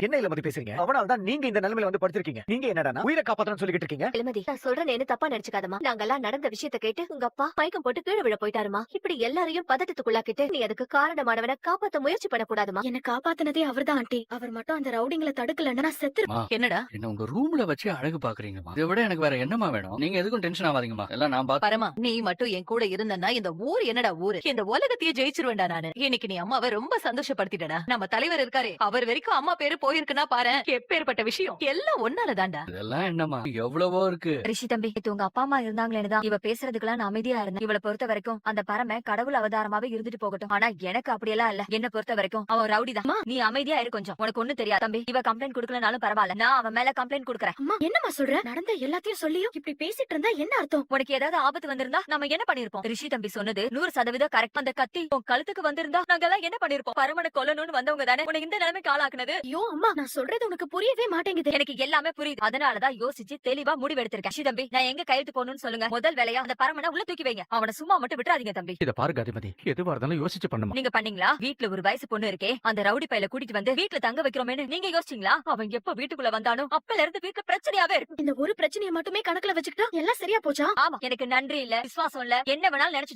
என்ன இளமதி பேசுறீங்க? அவனால தான் நீங்க இந்த நிலைமையில வந்து படுத்திருக்கீங்க. நீங்க என்னடா உயிரை காப்பாத்தணும்னு சொல்லிட்டு இருக்கீங்க? இளமதி, நான் சொல்றேன்னு என்ன தப்பா நினைச்சுக்காதமா. நாங்கெல்லாம் நடந்த விஷயத்த கேட்டு உங்க அப்பா மயக்கம் போட்டு கீழே விழ போயிட்டாருமா. இப்படி எல்லாரையும் பதட்டத்துக்குள்ளாக்கிட்டு நீ அதுக்கு காரணமானவனை காப்பாத்த முயற்சி பண்ணக்கூடாதுமா. என்ன காப்பாத்தினதே அவர்தான் ஆண்டி. அவர் மட்டும் அந்த ரவுடிங்களை தடுக்கலன்னா நான் செத்து. என்னடா என்ன உங்க ரூம்ல வச்சு அழகு பாக்குறீங்கம்மா? இதை விட எனக்கு வேற என்னமா வேணும்? நீங்க எதுக்கும் டென்ஷன் ஆகாதீங்கம்மா. எல்லாம் நான் பாத்து. பரமா, நீ மட்டும் என் கூட இருந்தன்னா இந்த ஊர் என்னடா ஊரு? இந்த உலகத்தையே ஜெயிச்சிருவேண்டா நானு. இன்னைக்கு நீ அம்மாவை ரொம்ப சந்தோஷப்படுத்திட்டடா. நம்ம தலைவர் இருக்காரு, அவர் வரைக்கும் அம்மா பேரு போயிருக்குன்னா பாரு. எப்பேற்பட்ட விஷயம் எல்லாம் ஒன்னாலதான்டா. இதெல்லாம் என்னம்மா எவ்வளவோ இருக்கு. ரிஷி தம்பி, இது உங்க அப்பா அம்மா இருந்தாங்களேனுதான் இவ பேசுறதுக்கெல்லாம் நான் அமைதியா இருந்தேன். இவளை பொறுத்த வரைக்கும் அந்த பரம கடவுள் அவதாரமாவே இருந்துட்டு போகட்டும். ஆனா எனக்கு அப்படியெல்லாம் இல்ல. என்ன பொறுத்த வரைக்கும் அவன் ரவுடி தான். நீ அமைதியா இரு கொஞ்சம். உனக்கு ஒண்ணு தெரியாது தம்பி. இவ கம்ப்ளைண்ட் குடுக்கலனாலும் பரவாயில்ல, நான் அவன் மேல கம்ப்ளைண்ட் குடுக்கறேன். அம்மா என்னம்மா சொல்ற? நடந்த எல்லாத்தையும் சொல்லியும் இப்படி பேசிட்டு இருந்தா என்ன அர்த்தம்? உனக்கு ஏதாவது ஆபத்து வந்திருந்தா நம்ம என்ன பண்ணிருப்போம்? ரிஷி தம்பி சொன்னது 100% கரெக்ட். அந்த கத்தி உன் கழுத்துக்கு வந்திருந்தா நாங்க எல்லாம் என்ன பண்ணிருப்போம்? பரமனை கொல்லணும்னு வந்தவங்க தானே உனக்கு இந்த நிலைமைக்கு ஆளாக்குனது. ஐயோ அம்மா, நான் சொல்றது உனக்கு புரியவே மாட்டேங்குது. எனக்கு எல்லாமே புரியுது. அதனாலதான் யோசிச்சு தெளிவா முடிவெடுத்திருக்கேன். ரிஷி தம்பி, நான் எங்க கையெழுத்து போகணும்னு சொல்லுங்க. முதல் வேலையா அந்த பரமனை உள்ள தூக்கி வைங்க. அவனை சும்மா மட்டும் விட்டுறாதீங்க தம்பி. இத பாருங்க அதிமதி, எதுவா இருந்தாலும் யோசிச்சு பண்ணுமா. நீங்க பண்ணீங்களா? வீட்ல ஒரு வயசு பொண்ணு இருக்கே, அந்த ரவுடி பையில கூட்டிட்டு வந்து வீட்ல தங்க வைக்கிறோமேன்னு நீங்க யோசிச்சீங்களா? அவன் எப்ப வீட்டுக்குள்ள வந்தானோ அப்பல இருந்து வீட்டுல பிரச்சனையாவே இருக்கு. இந்த ஒரு பிரச்சனையை மட்டுமே கணக்குல வச்சுக்கிட்டா எல்லாம் சரியா போச்சா? ஆமா, எனக்கு நன்றி இல்ல, விசுவாசம் இல்ல, என்ன வேணாலும் நினைச்சு